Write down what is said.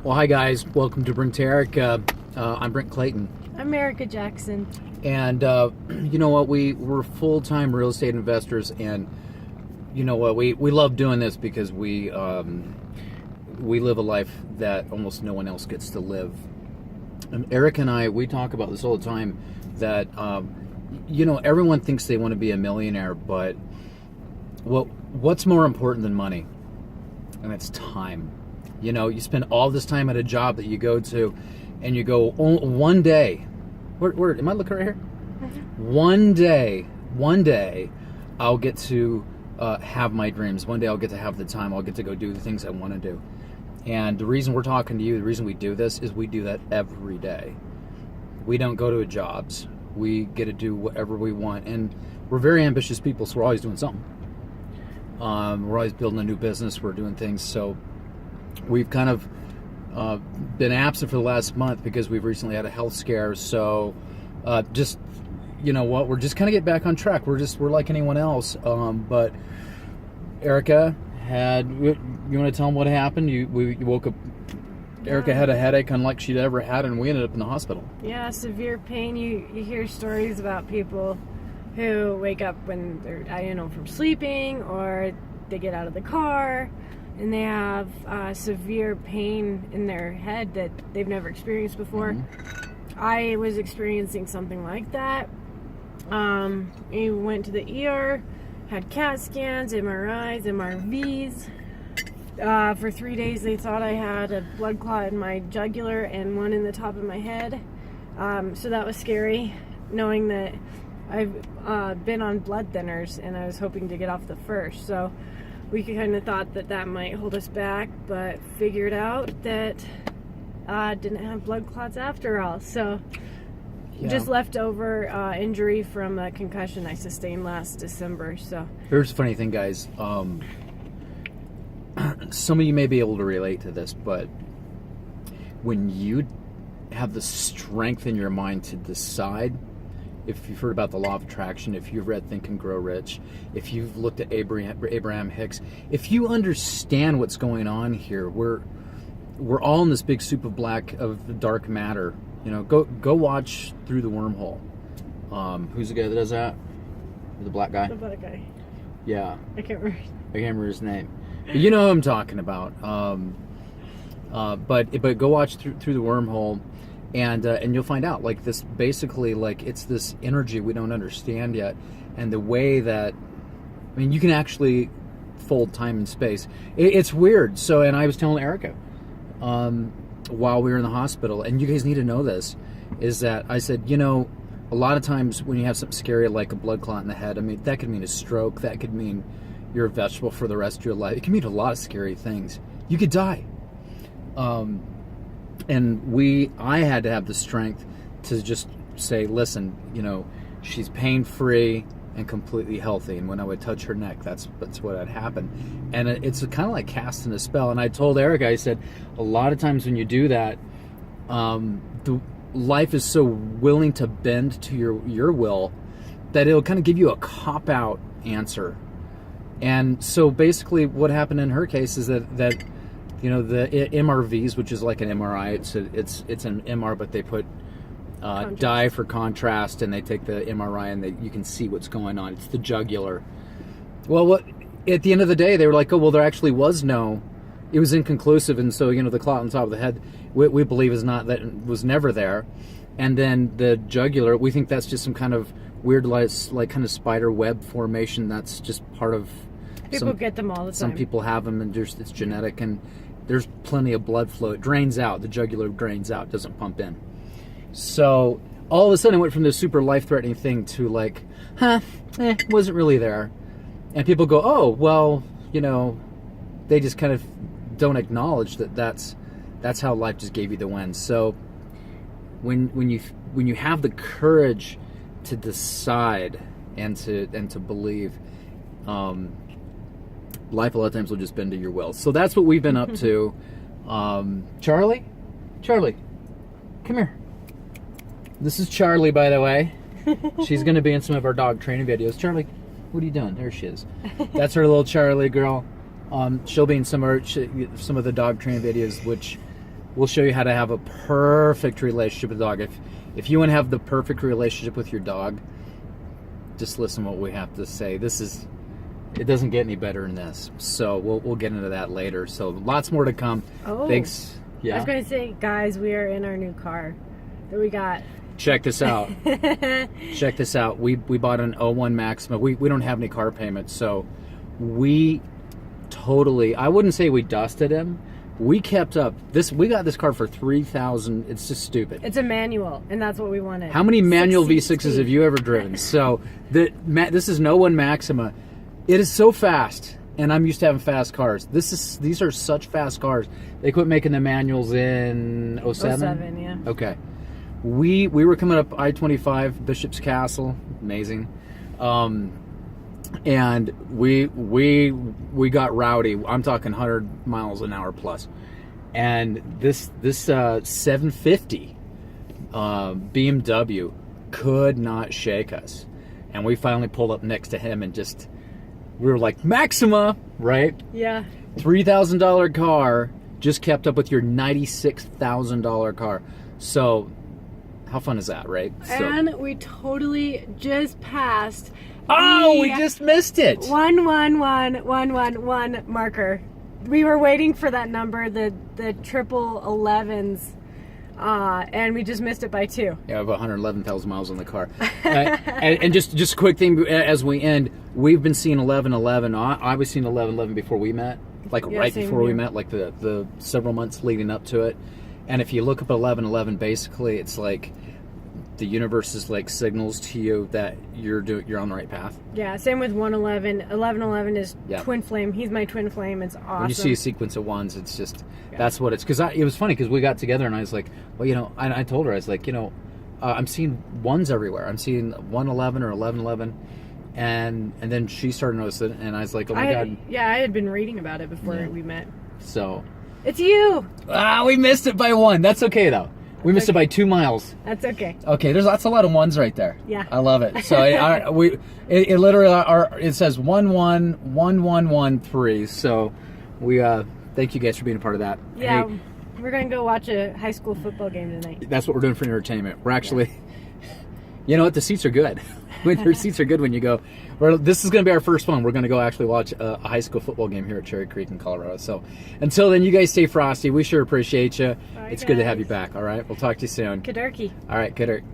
Well, hi guys, welcome to Brenterica. I'm Brent Clayton. I'm Erica Jackson. And you know what, we're full-time real estate investors, and you know what, we love doing this because we live a life that almost no one else gets to live. And Eric and I, we talk about this all the time, that you know, everyone thinks they want to be a millionaire, but what's more important than money? And it's time. You know, you spend all this time at a job that you go to, and you go, oh, one day, where am I looking right here? Mm-hmm. One day, I'll get to have my dreams. One day I'll get to have the time. I'll get to go do the things I want to do. And the reason we're talking to you, the reason we do this, is we do that every day. We don't go to jobs. We get to do whatever we want. And we're very ambitious people, so we're always doing something. We're always building a new business. We're doing things. So we've kind of been absent for the last month because we've recently had a health scare. So just, you know what, we're just kind of get back on track. We're like anyone else. But Erica you want to tell them what happened? You woke up, Erica had a headache unlike she'd ever had, and we ended up in the hospital. Yeah, severe pain. You hear stories about people who wake up when they're, from sleeping, or they get out of the car and they have severe pain in their head that they've never experienced before. Mm-hmm. I was experiencing something like that. We went to the ER, had CAT scans, MRIs, MRVs. For 3 days they thought I had a blood clot in my jugular and one in the top of my head. So that was scary, knowing that I've been on blood thinners and I was hoping to get off the first. So we kind of thought that might hold us back, but figured out that I didn't have blood clots after all. So just leftover injury from a concussion I sustained last December. So here's the funny thing, guys. Some of you may be able to relate to this, but when you have the strength in your mind to decide, if you've heard about the law of attraction, if you've read Think and Grow Rich, if you've looked at Abraham Hicks, if you understand what's going on here, we're all in this big soup of dark matter. You know, go watch Through the Wormhole. Who's the guy that does that? The black guy? The black guy. Yeah. I can't remember his name. But you know who I'm talking about. But go watch Through the Wormhole, and you'll find out, like, this basically, like, it's this energy we don't understand yet, and the way that, I mean, you can actually fold time and space. It's weird. So, and I was telling Erica while we were in the hospital, and you guys need to know this, is that I said, you know, a lot of times when you have something scary like a blood clot in the head, I mean, that could mean a stroke, that could mean you're a vegetable for the rest of your life. It can mean a lot of scary things. You could die. And I had to have the strength to just say, listen, you know, she's pain-free and completely healthy. And when I would touch her neck, that's what had happened. And it's kind of like casting a spell. And I told Erica, I said, a lot of times when you do that, the life is so willing to bend to your will that it'll kind of give you a cop-out answer. And so basically what happened in her case is that you know, the MRVs, which is like an MRI, it's an MR, but they put dye for contrast, and they take the MRI and you can see what's going on. It's the jugular. Well, at the end of the day, they were like, oh, well, there actually was it was inconclusive, and so, you know, the clot on top of the head, we believe was never there. And then the jugular, we think that's just some kind of weird, like kind of spider web formation. That's just part of. People get them all the time. Some people have them, and it's genetic, and there's plenty of blood flow. It drains out. The jugular drains out, doesn't pump in. So all of a sudden, it went from this super life-threatening thing to like, wasn't really there. And people go, oh, well, you know, they just kind of don't acknowledge that's how life just gave you the win. So when you have the courage to decide and to believe, life a lot of times will just bend to your will. So that's what we've been up to. Charlie, come here. This is Charlie, by the way. She's going to be in some of our dog training videos. Charlie, what are you doing? There she is. That's our little Charlie girl. She'll be in some of the dog training videos, which We'll show you how to have a perfect relationship with a dog. If you want to have the perfect relationship with your dog, just listen to what we have to say. It doesn't get any better than this. So we'll get into that later. So lots more to come. Oh, thanks. Yeah. I was going to say, guys, we are in our new car that we got. Check this out. Check this out. We bought an 01 Maxima. We don't have any car payments, so we totally, I wouldn't say we dusted him. We kept up. We got this car for $3,000. It's just stupid. It's a manual, and that's what we wanted. How many manual V6s have you ever driven? So this is an 01 Maxima. It is so fast, and I'm used to having fast cars. These are such fast cars. They quit making the manuals in 07? 07, yeah. Okay. We were coming up I-25, Bishop's Castle, amazing, and we got rowdy. I'm talking 100 miles an hour plus, and this 750 BMW could not shake us, and we finally pulled up next to him and we were like, Maxima, right? Yeah. $3,000 car just kept up with your $96,000 car. So how fun is that, right? And we totally just passed. We just missed it. 111111 marker. We were waiting for that number, the triple 11s, and we just missed it by 2. Yeah, I have 111,000 miles on the car. And just a quick thing as we end, we've been seeing 1111. I was seeing 1111 before we met, right before we met, like the several months leading up to it. And if you look up 1111, basically it's like the universe is like signals to you that you're on the right path. Yeah, same with 111. 1111 is twin flame. He's my twin flame. It's awesome. When you see a sequence of ones, it's just that's what it's. Because it was funny because we got together and I was like, well, I told her, I was like, I'm seeing ones everywhere. I'm seeing 111 or 1111. And then she started noticing it, and I was like, oh my God. Yeah, I had been reading about it before we met. So. It's you! We missed it by 1. That's okay, though. We missed it by 2 miles. That's okay. Okay, that's a lot of ones right there. Yeah. I love it. So it literally, it says 111113. So we thank you guys for being a part of that. Yeah, hey, we're going to go watch a high school football game tonight. That's what we're doing for entertainment. We're actually, you know what, the seats are good. Your seats are good when you go. This is going to be our first one. We're going to go actually watch a high school football game here at Cherry Creek in Colorado. So until then, you guys stay frosty. We sure appreciate you. It's good to have you back. All right. We'll talk to you soon. Kadarki. All right. Kadarki.